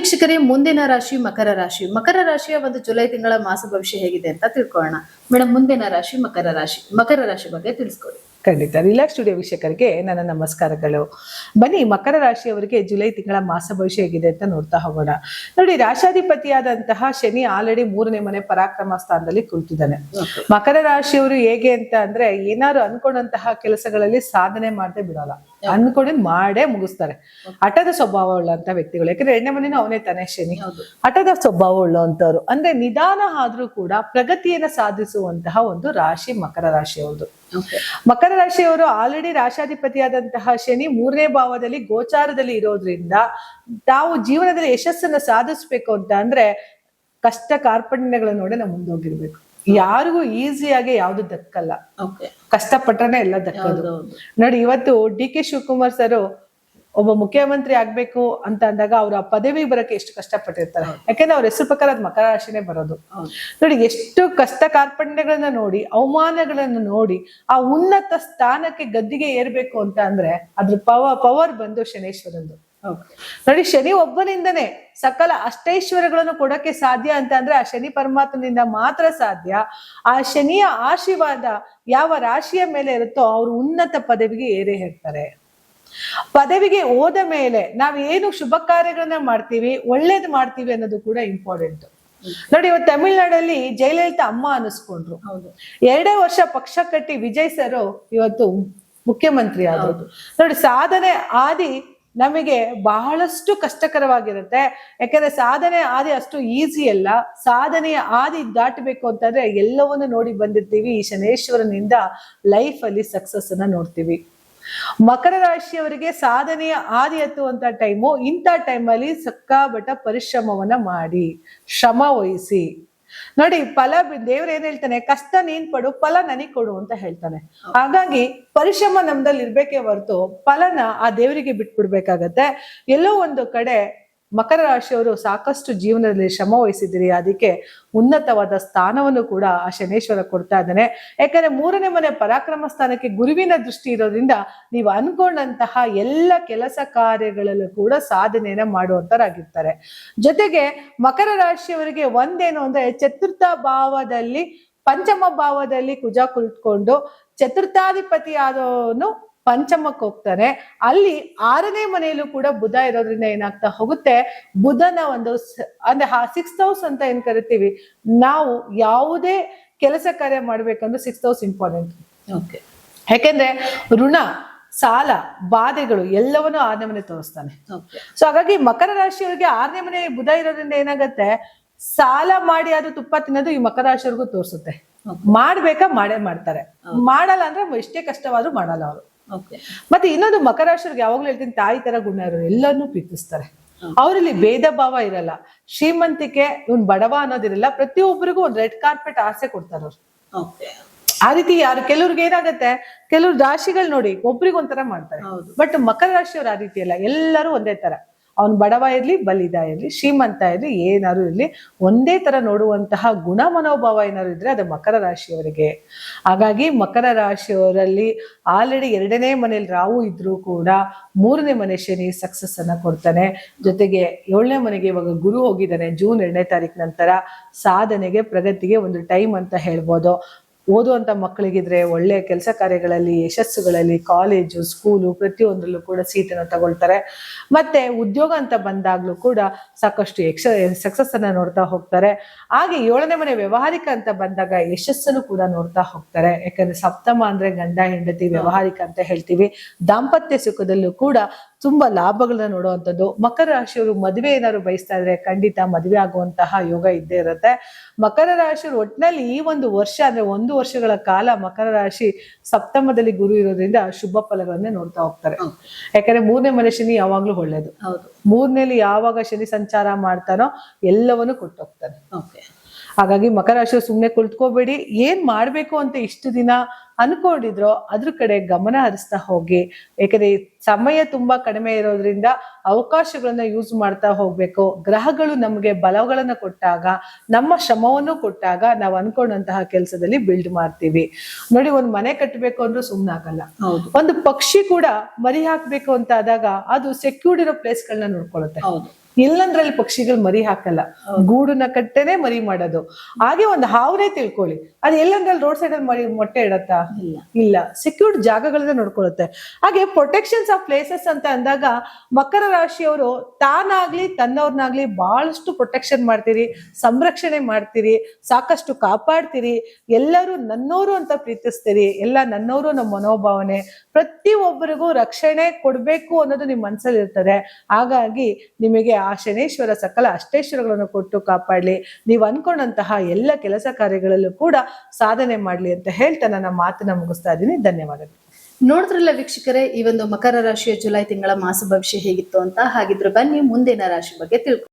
ವೀಕ್ಷಕರೇ, ಮುಂದಿನ ರಾಶಿ ಮಕರ ರಾಶಿ. ಮಕರ ರಾಶಿಯ ಒಂದು ಜುಲೈ ತಿಂಗಳ ಮಾಸ ಭವಿಷ್ಯ ಹೇಗಿದೆ ಅಂತ ತಿಳ್ಕೊಳ್ಳೋಣ. ಮೇಡಮ್, ಮುಂದಿನ ರಾಶಿ ಮಕರ ರಾಶಿ ಬಗ್ಗೆ ತಿಳಿಸ್ಕೊಡಿ. ಖಂಡಿತ. ರಿಲ್ಯಾಕ್ಸ್ ಸ್ಟುಡಿಯೋ ವೀಕ್ಷಕರಿಗೆ ನನ್ನ ನಮಸ್ಕಾರಗಳು. ಬನ್ನಿ, ಮಕರ ರಾಶಿಯವರಿಗೆ ಜುಲೈ ತಿಂಗಳ ಮಾಸ ಭವಿಷ್ಯ ಹೇಗಿದೆ ಅಂತ ನೋಡ್ತಾ ಹೋಗೋಣ. ನೋಡಿ, ರಾಶಾಧಿಪತಿಯಾದಂತಹ ಶನಿ ಆಲ್ರೆಡಿ 3ನೇ ಮನೆ ಪರಾಕ್ರಮ ಸ್ಥಾನದಲ್ಲಿ ಕುಳಿತಿದ್ದಾನೆ. ಮಕರ ರಾಶಿಯವರು ಹೇಗೆ ಅಂತ ಅಂದ್ರೆ, ಏನಾದ್ರು ಅನ್ಕೊಂಡಂತಹ ಕೆಲಸಗಳಲ್ಲಿ ಸಾಧನೆ ಮಾಡದೆ ಬಿಡಲ್ಲ, ಅನ್ಕೊಂಡಿದ್ ಮಾಡೇ ಮುಗಿಸ್ತಾರೆ. ಹಠದ ಸ್ವಭಾವ ಉಳ್ಳಂತ ವ್ಯಕ್ತಿಗಳು. ಯಾಕಂದ್ರೆ 2ನೇ ಮನೇನು ಅವನೇ ತಾನೇ ಶನಿ. ಹಠದ ಸ್ವಭಾವ ಉಳ್ಳಂತವ್ರು ಅಂದ್ರೆ ನಿಧಾನ ಆದ್ರೂ ಕೂಡ ಪ್ರಗತಿಯನ್ನ ಸಾಧಿಸುವಂತಹ ಒಂದು ರಾಶಿ ಮಕರ ರಾಶಿಯವ್ರದ್ದು. ಮಕರ ರಾಶಿಯವರು ಆಲ್ರೆಡಿ ರಾಶಾಧಿಪತಿಯಾದಂತಹ ಶನಿ 3ನೇ ಭಾವದಲ್ಲಿ ಗೋಚಾರದಲ್ಲಿ ಇರೋದ್ರಿಂದ ತಾವು ಜೀವನದಲ್ಲಿ ಯಶಸ್ಸನ್ನ ಸಾಧಿಸ್ಬೇಕು ಅಂತ ಅಂದ್ರೆ ಕಷ್ಟ ಕಾರ್ಪಣ್ಯಗಳನ್ನ ನೋಡಿ ನಾವು ಮುಂದೋಗಿರ್ಬೇಕು. ಯಾರಿಗೂ ಈಸಿಯಾಗಿ ಯಾವ್ದು ದಕ್ಕಲ್ಲ, ಕಷ್ಟಪಟ್ರನೆ ಎಲ್ಲ ದಕ್ಕೋದು. ನೋಡಿ, ಇವತ್ತು ಡಿ.ಕೆ. ಶಿವಕುಮಾರ್ ಸರ್ ಒಬ್ಬ ಮುಖ್ಯಮಂತ್ರಿ ಆಗ್ಬೇಕು ಅಂತ ಅಂದಾಗ ಅವ್ರ ಪದವಿ ಬರಕ್ಕೆ ಎಷ್ಟು ಕಷ್ಟಪಟ್ಟಿರ್ತಾರೆ. ಯಾಕೆಂದ್ರೆ ಅವ್ರ ಹೆಸರು ಪ್ರಕಾರ ಅದ್ ಮಕರ ರಾಶಿನೇ ಬರೋದು. ನೋಡಿ, ಎಷ್ಟು ಕಷ್ಟ ಕಾರ್ಪಣ್ಯಗಳನ್ನ ನೋಡಿ, ಅವಮಾನಗಳನ್ನ ನೋಡಿ ಆ ಉನ್ನತ ಸ್ಥಾನಕ್ಕೆ ಗದ್ದಿಗೆ ಏರ್ಬೇಕು ಅಂತ ಅಂದ್ರೆ ಅದ್ರ ಪವರ್ ಬಂದು ಶನೇಶ್ವರಂದು. ನೋಡಿ, ಶನಿ ಒಬ್ಬನಿಂದನೇ ಸಕಲ ಅಷ್ಟೈಶ್ವರ್ಯಗಳನ್ನು ಕೊಡಕ್ಕೆ ಸಾಧ್ಯ ಅಂತ ಅಂದ್ರೆ ಆ ಶನಿ ಪರಮಾತ್ಮನಿಂದ ಮಾತ್ರ ಸಾಧ್ಯ. ಆ ಶನಿಯ ಆಶೀರ್ವಾದ ಯಾವ ರಾಶಿಯ ಮೇಲೆ ಇರುತ್ತೋ ಅವರು ಉನ್ನತ ಪದವಿಗೆ ಏರೇ ಹೇಳ್ತಾರೆ. ಪದವಿಗೆ ಹೋದ ಮೇಲೆ ನಾವ್ ಏನು ಶುಭ ಕಾರ್ಯಗಳನ್ನ ಮಾಡ್ತೀವಿ, ಒಳ್ಳೇದು ಮಾಡ್ತೀವಿ ಅನ್ನೋದು ಕೂಡ ಇಂಪಾರ್ಟೆಂಟ್. ನೋಡಿ, ಇವತ್ತು ತಮಿಳ್ನಾಡಲ್ಲಿ ಜಯಲಲಿತಾ ಅಮ್ಮ ಅನಿಸ್ಕೊಂಡ್ರು. 2 ವರ್ಷ ಪಕ್ಷ ಕಟ್ಟಿ ವಿಜಯ್ ಸರ್ ಇವತ್ತು ಮುಖ್ಯಮಂತ್ರಿ ಆದ್ರು. ನೋಡಿ, ಸಾಧನೆ ಆದಿ ನಮಗೆ ಬಹಳಷ್ಟು ಕಷ್ಟಕರವಾಗಿರುತ್ತೆ. ಯಾಕಂದ್ರೆ ಸಾಧನೆ ಆದಿ ಅಷ್ಟು ಈಸಿ ಅಲ್ಲ. ಸಾಧನೆಯ ಆದಿ ದಾಟಬೇಕು ಅಂತಂದ್ರೆ ಎಲ್ಲವನ್ನು ನೋಡಿ ಬಂದಿರ್ತೀವಿ. ಈ ಶನೇಶ್ವರನಿಂದ ಲೈಫ್ ಅಲ್ಲಿ ಸಕ್ಸಸ್ ಅನ್ನ ನೋಡ್ತೀವಿ. ಮಕರ ರಾಶಿಯವರಿಗೆ ಸಾಧನೆಯ ಆದಿ ಎತ್ತುವಂತ ಟೈಮು. ಇಂಥ ಟೈಮಲ್ಲಿ ಸಕ್ಕಾಬಟ್ಟ ಪರಿಶ್ರಮವನ್ನ ಮಾಡಿ, ಶ್ರಮ ವಹಿಸಿ. ನೋಡಿ, ಫಲ ದೇವ್ರು ಏನ್ ಹೇಳ್ತಾನೆ, ಕಷ್ಟ ನೀನ್ ಪಡು, ಫಲ ನನಗ್ ಕೊಡು ಅಂತ ಹೇಳ್ತಾನೆ. ಹಾಗಾಗಿ ಪರಿಶ್ರಮ ನಮ್ದಲ್ಲಿ ಇರ್ಬೇಕೇ ಹೊರತು ಫಲನ ಆ ದೇವರಿಗೆ ಬಿಟ್ಬಿಡ್ಬೇಕಾಗತ್ತೆ. ಎಲ್ಲೋ ಒಂದು ಕಡೆ ಮಕರ ರಾಶಿಯವರು ಸಾಕಷ್ಟು ಜೀವನದಲ್ಲಿ ಶ್ರಮ ವಹಿಸಿದಿರಿ, ಅದಕ್ಕೆ ಉನ್ನತವಾದ ಸ್ಥಾನವನ್ನು ಕೂಡ ಆ ಶನೇಶ್ವರ ಕೊಡ್ತಾ ಇದ್ದಾನೆ. ಯಾಕಂದ್ರೆ 3ನೇ ಮನೆ ಪರಾಕ್ರಮ ಸ್ಥಾನಕ್ಕೆ ಗುರುವಿನ ದೃಷ್ಟಿ ಇರೋದ್ರಿಂದ ನೀವು ಅನ್ಕೊಂಡಂತಹ ಎಲ್ಲ ಕೆಲಸ ಕಾರ್ಯಗಳಲ್ಲೂ ಕೂಡ ಸಾಧನೆಯನ್ನ ಮಾಡುವಂತರಾಗಿರ್ತಾರೆ. ಜೊತೆಗೆ ಮಕರ ರಾಶಿಯವರಿಗೆ ಒಂದೇನು ಅಂದ್ರೆ, ಚತುರ್ಥ ಭಾವದಲ್ಲಿ ಪಂಚಮ ಭಾವದಲ್ಲಿ ಕುಜ ಕುಳಿತುಕೊಂಡು ಚತುರ್ಥಾಧಿಪತಿ ಆದವನು ಪಂಚಮಕ್ಕೆ ಹೋಗ್ತಾನೆ. ಅಲ್ಲಿ 6ನೇ ಮನೆಯಲ್ಲೂ ಕೂಡ ಬುಧ ಇರೋದ್ರಿಂದ ಏನಾಗ್ತಾ ಹೋಗುತ್ತೆ, ಬುಧನ ಒಂದು ಅಂದ್ರೆ 6th ಹೌಸ್ ಅಂತ ಏನ್ ಕರಿತೀವಿ ನಾವು, ಯಾವುದೇ ಕೆಲಸ ಕಾರ್ಯ ಮಾಡ್ಬೇಕಂದ್ರೆ 6th ಹೌಸ್ ಇಂಪಾರ್ಟೆಂಟ್. ಯಾಕೆಂದ್ರೆ ಋಣ, ಸಾಲ, ಬಾಧೆಗಳು ಎಲ್ಲವನ್ನೂ 6ನೇ ಮನೆ ತೋರಿಸ್ತಾನೆ. ಸೊ ಹಾಗಾಗಿ ಮಕರ ರಾಶಿಯವರಿಗೆ 6ನೇ ಮನೆ ಬುಧ ಇರೋದ್ರಿಂದ ಏನಾಗತ್ತೆ, ಸಾಲ ಮಾಡಿ ಅದು ತುಪ್ಪ ತಿನ್ನೋದು ಈ ಮಕರ ರಾಶಿಯವ್ರಿಗೂ ತೋರಿಸುತ್ತೆ. ಮಾಡ್ಬೇಕಾ ಮಾಡೇ ಮಾಡ್ತಾರೆ, ಮಾಡಲ್ಲ ಅಂದ್ರೆ ಎಷ್ಟೇ ಕಷ್ಟವಾದ್ರೂ ಮಾಡಲ್ಲ ಅವರು. ಮತ್ತೆ ಇನ್ನೊಂದು, ಮಕರ ರಾಶಿಯವ್ರಿಗೆ ಯಾವಾಗ್ಲೂ ಹೇಳ್ತೀನಿ, ತಾಯಿ ತರ ಗುಣ ಇರೋರು ಎಲ್ಲರನ್ನೂ ಪ್ರೀತಿಸ್ತಾರೆ. ಅವರಲ್ಲಿ ಭೇದ ಭಾವ ಇರಲ್ಲ. ಶ್ರೀಮಂತಿಕೆ, ಇವ್ನ್ ಬಡವ ಅನ್ನೋದಿರಲ್ಲ. ಪ್ರತಿಯೊಬ್ಬರಿಗೂ ಒಂದು ರೆಡ್ ಕಾರ್ಪೆಟ್ ಆಸೆ ಕೊಡ್ತಾರ ಅವ್ರು. ಆ ರೀತಿ ಯಾರು ಕೆಲವ್ರಿಗೆ ಏನಾಗತ್ತೆ, ಕೆಲವ್ರು ರಾಶಿಗಳು ನೋಡಿ ಒಬ್ರಿಗೊಂಥರ ಮಾಡ್ತಾರೆ. ಬಟ್ ಮಕರ ರಾಶಿಯವ್ರು ಆ ರೀತಿ ಅಲ್ಲ, ಎಲ್ಲರೂ ಒಂದೇ ತರ. ಅವ್ನ್ ಬಡವ ಇರ್ಲಿ, ಬಲಿದ ಇರ್ಲಿ, ಶ್ರೀಮಂತ ಇರ್ಲಿ, ಏನಾರು ಇರ್ಲಿ, ಒಂದೇ ತರ ನೋಡುವಂತಹ ಗುಣ ಮನೋಭಾವ ಏನಾದ್ರು ಇದ್ರೆ ಅದು ಮಕರ ರಾಶಿಯವರಿಗೆ. ಹಾಗಾಗಿ ಮಕರ ರಾಶಿಯವರಲ್ಲಿ ಆಲ್ರೆಡಿ 2ನೇ ಮನೇಲಿ ರಾಹು ಇದ್ರೂ ಕೂಡ 3ನೇ ಮನೆ ಶನಿ ಸಕ್ಸಸ್ ಅನ್ನ ಕೊಡ್ತಾನೆ. ಜೊತೆಗೆ 7ನೇ ಮನೆಗೆ ಇವಾಗ ಗುರು ಹೋಗಿದ್ದಾನೆ. ಜೂನ್ 2ನೇ ತಾರೀಕು ನಂತರ ಸಾಧನೆಗೆ, ಪ್ರಗತಿಗೆ ಒಂದು ಟೈಮ್ ಅಂತ ಹೇಳ್ಬೋದು. ಓದುವಂತ ಮಕ್ಕಳಿಗಿದ್ರೆ ಒಳ್ಳೆ ಕೆಲಸ ಕಾರ್ಯಗಳಲ್ಲಿ, ಯಶಸ್ಸುಗಳಲ್ಲಿ, ಕಾಲೇಜು, ಸ್ಕೂಲು ಪ್ರತಿಯೊಂದರಲ್ಲೂ ಕೂಡ ಸೀಟನ್ನು ತಗೊಳ್ತಾರೆ. ಮತ್ತೆ ಉದ್ಯೋಗ ಅಂತ ಬಂದಾಗ್ಲೂ ಕೂಡ ಸಾಕಷ್ಟು ಸಕ್ಸಸ್ ಅನ್ನ ನೋಡ್ತಾ ಹೋಗ್ತಾರೆ. ಹಾಗೆ 7ನೇ ಮನೆ ವ್ಯವಹಾರಿಕ ಅಂತ ಬಂದಾಗ ಯಶಸ್ಸನ್ನು ಕೂಡ ನೋಡ್ತಾ ಹೋಗ್ತಾರೆ. ಯಾಕಂದ್ರೆ ಸಪ್ತಮ ಅಂದ್ರೆ ಗಂಡ ಹೆಂಡತಿ, ವ್ಯವಹಾರಿಕ ಅಂತ ಹೇಳ್ತೀವಿ. ದಾಂಪತ್ಯ ಸುಖದಲ್ಲೂ ಕೂಡ ತುಂಬಾ ಲಾಭಗಳನ್ನ ನೋಡುವಂಥದ್ದು. ಮಕರ ರಾಶಿಯವರು ಮದುವೆ ಏನಾದ್ರು ಬಯಸ್ತಾ ಇದ್ರೆ ಖಂಡಿತ ಮದುವೆ ಆಗುವಂತಹ ಯೋಗ ಇದ್ದೇ ಇರುತ್ತೆ. ಮಕರ ರಾಶಿಯವರು ಒಟ್ಟಿನಲ್ಲಿ ಈ ಒಂದು ವರ್ಷ ಅಂದ್ರೆ 1 ವರ್ಷಗಳ ಕಾಲ ಮಕರ ರಾಶಿ ಸಪ್ತಮದಲ್ಲಿ ಗುರು ಇರೋದ್ರಿಂದ ಶುಭ ಫಲಗಳನ್ನೇ ನೋಡ್ತಾ ಹೋಗ್ತಾರೆ. ಯಾಕಂದ್ರೆ 3ನೇ ಮನೆ ಶನಿ ಯಾವಾಗ್ಲೂ ಒಳ್ಳೇದು. 3ನೇಲಿ ಯಾವಾಗ ಶನಿ ಸಂಚಾರ ಮಾಡ್ತಾನೋ ಎಲ್ಲವನ್ನೂ ಕೊಟ್ಟು ಹೋಗ್ತಾನೆ. ಹಾಗಾಗಿ ಮಕರ ರಾಶಿಯವರು ಸುಮ್ನೆ ಕುಳಿತುಕೋಬೇಡಿ. ಏನ್ ಮಾಡ್ಬೇಕು ಅಂತ ಇಷ್ಟು ದಿನ ಅನ್ಕೊಂಡಿದ್ರೋ ಅದ್ರ ಕಡೆ ಗಮನ ಹರಿಸ್ತಾ ಹೋಗಿ. ಯಾಕಂದ್ರೆ ಸಮಯ ತುಂಬಾ ಕಡಿಮೆ ಇರೋದ್ರಿಂದ ಅವಕಾಶಗಳನ್ನ ಯೂಸ್ ಮಾಡ್ತಾ ಹೋಗ್ಬೇಕು. ಗ್ರಹಗಳು ನಮ್ಗೆ ಬಲಗಳನ್ನ ಕೊಟ್ಟಾಗ, ನಮ್ಮ ಶ್ರಮವನ್ನು ಕೊಟ್ಟಾಗ ನಾವು ಅನ್ಕೊಂಡಂತಹ ಕೆಲಸದಲ್ಲಿ ಬಿಲ್ಡ್ ಮಾಡ್ತೀವಿ. ನೋಡಿ, ಒಂದ್ ಮನೆ ಕಟ್ಟಬೇಕು ಅಂದ್ರೂ ಸುಮ್ನಾಗಲ್ಲ. ಒಂದು ಪಕ್ಷಿ ಕೂಡ ಮರಿ ಹಾಕ್ಬೇಕು ಅಂತ ಆದಾಗ ಅದು ಸೆಕ್ಯೂರ್ಡ್ ಇರೋ ಪ್ಲೇಸ್ ಗಳನ್ನ ನೋಡ್ಕೊಳ್ಳುತ್ತೆ. ಎಲ್ಲಂದ್ರಲ್ಲಿ ಪಕ್ಷಿಗಳು ಮರಿ ಹಾಕಲ್ಲ, ಗೂಡನ್ನ ಕಟ್ಟೆನೆ ಮರಿ ಮಾಡೋದು. ಹಾಗೆ ಒಂದು ಹಾವನೇ ತಿಳ್ಕೊಳ್ಳಿ, ಅದು ಎಲ್ಲಂದ್ರಲ್ಲಿ ರೋಡ್ ಸೈಡ್ ಅಲ್ಲಿ ಮೊಟ್ಟೆ ಇಡತ್ತಾ? ಇಲ್ಲ. ಸೆಕ್ಯೂರ್ಡ್ ಜಾಗಗಳನ್ನ ನೋಡ್ಕೊಳ್ಳುತ್ತೆ. ಹಾಗೆ ಪ್ರೊಟೆಕ್ಷನ್ಸ್ ಆಫ್ ಪ್ಲೇಸಸ್ ಅಂತ ಅಂದಾಗ ಮಕರ ರಾಶಿಯವರು ತಾನಾಗ್ಲಿ ತನ್ನವ್ರನ್ನಾಗ್ಲಿ ಬಹಳಷ್ಟು ಪ್ರೊಟೆಕ್ಷನ್ ಮಾಡ್ತೀರಿ, ಸಂರಕ್ಷಣೆ ಮಾಡ್ತೀರಿ, ಸಾಕಷ್ಟು ಕಾಪಾಡ್ತೀರಿ, ಎಲ್ಲರೂ ನನ್ನೋರು ಅಂತ ಪ್ರೀತಿಸ್ತೀರಿ, ಎಲ್ಲ ನನ್ನೋರು ನಮ್ಮ ಮನೋಭಾವನೆ, ಪ್ರತಿಯೊಬ್ಬರಿಗೂ ರಕ್ಷಣೆ ಕೊಡ್ಬೇಕು ಅನ್ನೋದು ನಿಮ್ ಮನಸ್ಸಲ್ಲಿ ಇರ್ತದೆ. ಹಾಗಾಗಿ ನಿಮಗೆ ಆ ಶನೇಶ್ವರ ಸಕಲ ಅಷ್ಟೇಶ್ವರಗಳನ್ನು ಕೊಟ್ಟು ಕಾಪಾಡ್ಲಿ, ನೀವು ಅನ್ಕೊಂಡಂತಹ ಎಲ್ಲ ಕೆಲಸ ಕಾರ್ಯಗಳಲ್ಲೂ ಕೂಡ ಸಾಧನೆ ಮಾಡ್ಲಿ ಅಂತ ಹೇಳ್ತಾ ನನ್ನ ಮಾತನ್ನ ಮುಗಿಸ್ತಾ ಇದ್ದೀನಿ. ಧನ್ಯವಾದಗಳು. ನೋಡಿದ್ರಲ್ಲ ವೀಕ್ಷಕರೇ, ಈ ಒಂದು ಮಕರ ರಾಶಿಯ ಜುಲೈ ತಿಂಗಳ ಮಾಸ ಭವಿಷ್ಯ ಹೇಗಿತ್ತು ಅಂತ. ಹಾಗಿದ್ರೆ ಬನ್ನಿ ಮುಂದಿನ ರಾಶಿ ಬಗ್ಗೆ ತಿಳ್ಕೊ.